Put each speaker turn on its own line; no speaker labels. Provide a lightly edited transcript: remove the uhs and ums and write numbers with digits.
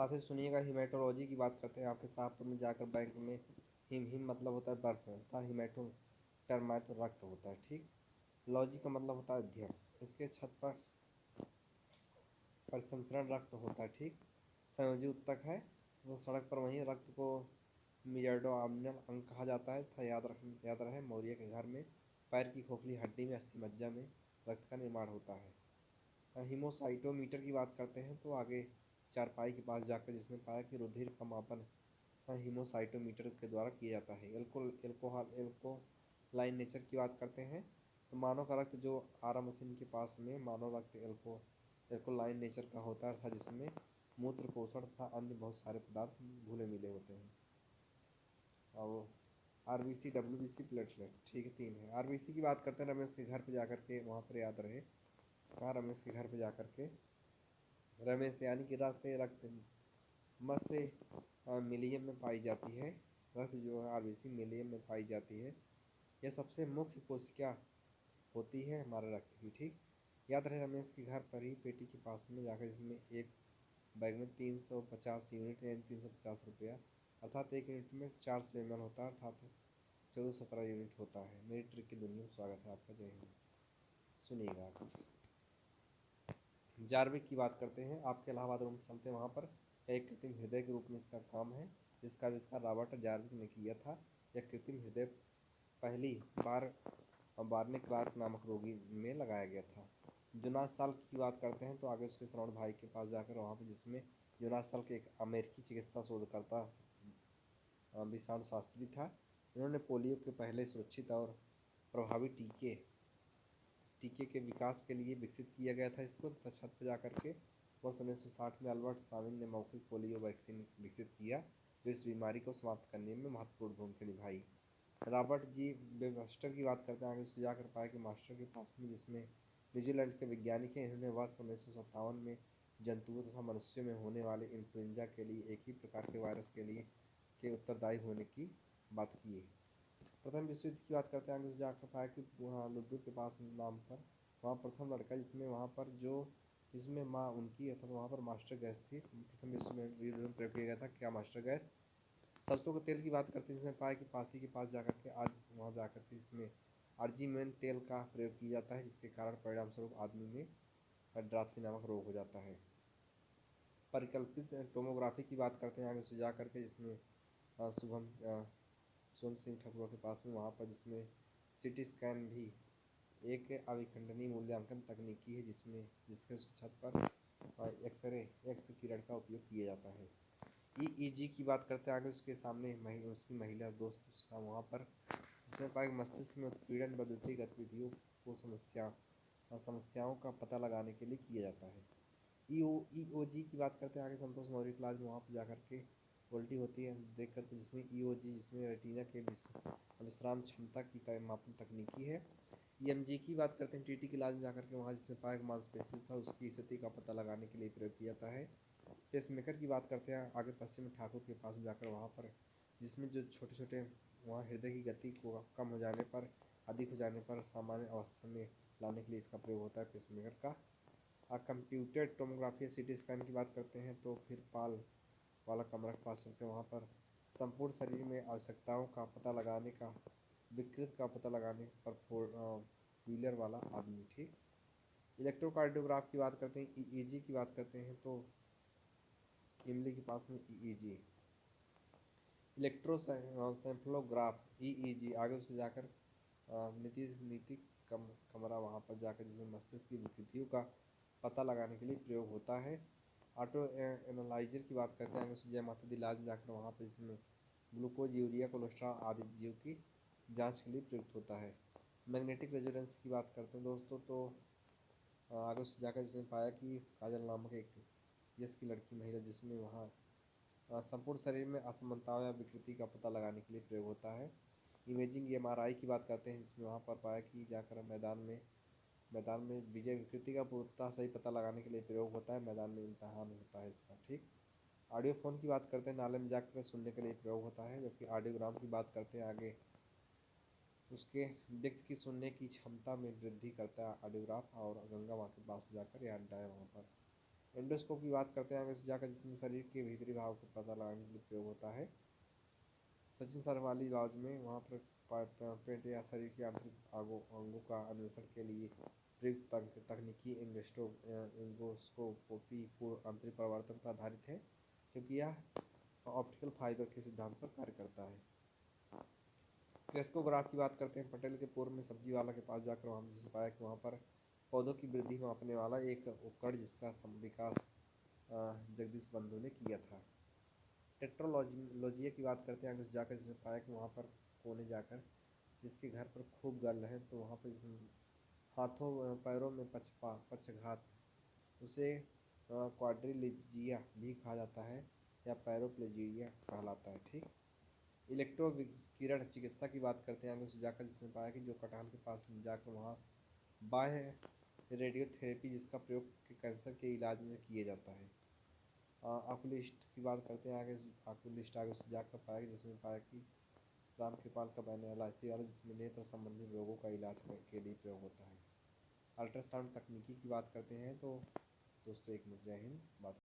साथ ही सुनिएगा हीमेटोलॉजी की बात करते हैं। आपके शाहपुर में जाकर बैंक में हिम मतलब होता है बर्फ होता है, हीमेटो टर्म है तो रक्त होता है, ठीक। लॉजी का मतलब होता है अध्ययन। इसके छत पर परिसंचरण रक्त होता है, ठीक। संयोजी उत्तक है तो सड़क पर वहीं रक्त को मियाडोआमिनल अंग कहा जाता है था। याद रहे मौर्य के घर में पैर की खोखली हड्डी में अस्थि मज्जा में रक्त का निर्माण होता है। हीमोसाइटोमीटर की बात करते हैं तो आगे चारपाई के पास जाकर जिसने पाया कि रुधिर का मापन हीमोसाइटोमीटर के द्वारा किया जाता है। एल्कोलाइन नेचर की बात करते हैं तो मानव का रक्त जो आरा मशीन के पास में मानव रक्त एल्कोलाइन नेचर का होता था, जिसमें मूत्र पोषण तथा अन्य बहुत सारे पदार्थ घुले मिले होते हैं। और आरबीसी डब्ल्यूबीसी प्लेटलेट, ठीक है, 3 है। आरबीसी की बात करते हैं रमेश के घर पे जाकर के, वहाँ पर याद रहे कहाँ रमेश के घर पे जाकर के, रमेश यानी कि रस से रक्त मस से मिलियम में पाई जाती है। रक्त जो है आरबीसी मिलियम में पाई जाती है। यह सबसे मुख्य कोशिका होती है हमारे रक्त की, ठीक। याद रहे रमेश के घर पर ही पेटी के पास में जाकर, जिसमें एक बैग में 350 यूनिट यानी 350 रुपया, अर्थात एक यूनिट में 400 ml होता है, अर्थात 14-17 यूनिट होता है। मेरी ट्रिक की दुनिया में स्वागत है आपका, जय हिंद। सुनिएगा आप जार्विक की बात करते हैं। आपके इलाहाबाद रूम चलते हैं, वहाँ पर एक कृत्रिम हृदय के रूप में इसका काम है, जिसका आविष्कार रॉबर्ट जार्विक ने किया था। यह कृत्रिम हृदय पहली बार बार्निक क्लार्क नामक रोगी में लगाया गया था। जोनास साल्क की बात करते हैं तो आगे उसके श्रवण भाई के पास जाकर वहाँ पर, जिसमें जोनास साल्क एक अमेरिकी चिकित्सा शोधकर्ता विषाणु शास्त्री था। इन्होंने पोलियो के पहले सुरक्षित और प्रभावी टीके के विकास के लिए विकसित किया गया था इसको। छत पर जाकर के वर्ष 1960 में अल्बर्ट साविन ने मौखिक पोलियो वैक्सीन विकसित किया, जो इस बीमारी को समाप्त करने में महत्वपूर्ण भूमिका निभाई। रॉबर्ट जी वेबस्टर की बात करते हैं आगे उसको जाकर पाया कि मास्टर के पास में, जिसमें न्यूजीलैंड के वैज्ञानिक हैं, इन्होंने वर्ष 1957 में जंतुओं तथा मनुष्यों में होने वाले इन्फ्लुएंजा के लिए एक ही प्रकार के वायरस के लिए के उत्तरदायी होने की बात की है। प्रथम विश्व युद्ध की बात करते हैं आगे जाकर पाया कि वहाँ लुड्डू के पास नाम पर वहाँ प्रथम लड़का, जिसमें वहाँ पर जो जिसमें माँ उनकी अर्थात वहाँ पर मास्टर गैस थी, प्रथम विश्व में युद्ध में प्रयोग किया गया था। क्या मास्टर गैस? सरसों के तेल की बात करते हैं, जिसमें पाया कि पासी के पास जाकर के आज वहाँ जाकर के इसमें आर्जीमेन तेल का प्रयोग किया जाता है, जिसके कारण परिणाम स्वरूप आदमी में ड्राप्सी नामक रोग हो जाता है। परिकल्पित टोमोग्राफी की बात करते हैं आगे से जा करके, जिसमें शुभम सिंह ठाकुर के पास में वहाँ पर, जिसमें सिटी स्कैन भी एक अविखंडनीय मूल्यांकन तकनीकी है, जिसके छत पर एक्सरे एक्स किरण का उपयोग किया जाता है। ईईजी की बात करते हैं आगे उसके सामने उसकी महिला दोस्त वहाँ पर, जिसमें पाया मस्तिष्क में उत्पीड़न बदलती गतिविधियों को समस्याओं का पता लगाने के लिए किया जाता है। ईओजी की बात करते हैं आगे संतोष मौर्य क्लास में, वहाँ पर जाकर के उल्टी होती है देख कर, तो जिसमें ईओजी जिसमें रेटिना के विश्राम क्षमता की मापन तकनीकी है। ईएमजी की बात करते हैं टीटी के इलाज में जाकर के, वहाँ जिसमें पाया मांसपेशी था उसकी स्थिति का पता लगाने के लिए प्रयोग किया जाता है। पेसमेकर की बात करते हैं आगे पश्चिम ठाकुर के पास जाकर, वहाँ पर जिसमें जो छोटे छोटे वहाँ हृदय की गति को कम हो जाने पर, अधिक हो जाने पर सामान्य अवस्था में लाने के लिए इसका प्रयोग होता है पेसमेकर का। कंप्यूटर टोमोग्राफी सिटी स्कैन की बात करते हैं तो फिर पाल वाला कमरा के पास चलते हैं, वहाँ पर संपूर्ण शरीर में आवश्यकताओं का पता लगाने का विकृत का पता लगाने पर व्हीलर वाला आदमी, ठीक। इलेक्ट्रोकार्डियोग्राफ की बात करते हैं, ईईजी की बात करते हैं तो इमली के पास में ईईजी। इलेक्ट्रोसेफलोग्राफ ईईजी आगे उसको जाकर नीतिक कमरा वहाँ पर जाकर, जिसमें मस्तिष्क की विकृतियों का पता लगाने के लिए प्रयोग होता है। ऑटो एनालाइजर की बात करते हैं उस जय माता दी इलाज में जाकर, वहाँ पर जिसमें ग्लूकोज यूरिया कोलेस्ट्रॉल आदि जीव की जांच के लिए प्रयुक्त होता है। मैग्नेटिक रेजोनेंस की बात करते हैं दोस्तों तो आगे उससे जाकर जिसमें पाया कि काजल नामक एक यश की लड़की महिला, जिसमें वहाँ संपूर्ण शरीर में असमानताओं या विकृति का पता लगाने के लिए प्रयोग होता है। इमेजिंग एमआरआई की बात करते हैं, जिसमें वहाँ पर पाया कि जाकर मैदान में विजय विकृति का पूर्णतः सही पता लगाने के लिए प्रयोग होता है। मैदान में इम्तहान होता है इसका, ठीक। ऑडियो फोन की बात करते हैं, नाले में जाकर सुनने के लिए प्रयोग होता है। जबकि ऑडियोग्राम की बात करते हैं आगे, उसके व्यक्ति की सुनने की क्षमता में वृद्धि करता है ऑडियोग्राफ, और गंगा माँ के पास जाकर यह अड्डा है वहाँ पर। एंडोस्कोप की बात करते हैं आगे जाकर, जिसमें शरीर के भीतरी भाव को पता लगाने के लिए प्रयोग होता है। सचिन सर वाली लॉज में वहाँ पर पेट या शरीर के आंतरिक अंगों का अन्वेषण के लिए प्रयुक्त तकनीकी एंगोस्कोपी पूर्ण आंतरिक परिवर्तन पर आधारित है, क्योंकि यह ऑप्टिकल फाइबर के सिद्धांत पर कार्य करता है। क्रेस्कोग्राफ की बात करते हैं। पटेल के पूर्व में सब्जी वाला के पास जाकर वहाँ से पाया कि वहाँ पर पौधों की वृद्धि मापने वाला एक उपकरण जिसका विकास जगदीश बंधु ने किया था। टेट्रोलॉजिया की बात करते हैं आगे जाकर, जिसने पाया कि वहाँ पर कोने जाकर जिसके घर पर खूब गल है तो वहाँ पर हाथों पैरों में पक्षघात, उसे क्वाड्रिलीजिया भी कहा जाता है या पैरोप्लेजिया कहलाता है। ठीक। इलेक्ट्रो विकिरण चिकित्सा की बात करते हैं आगे से जाकर, जिसमें पाया कि जो कटान के पास जाकर वहाँ बाह्य रेडियोथेरेपी जिसका प्रयोग कैंसर के इलाज में किया जाता है। ऑकुलिस्ट की बात करते हैं आगे। ऑकुलिस्ट आगे से जाकर पाया जिसमें पाया कि राम कृपाल का बैन वाला जिसमें नेत्र संबंधी रोगों का इलाज के लिए प्रयोग होता है। अल्ट्रासाउंड तकनीकी की बात करते हैं तो दोस्तों एक मिनट, जय हिंद। बात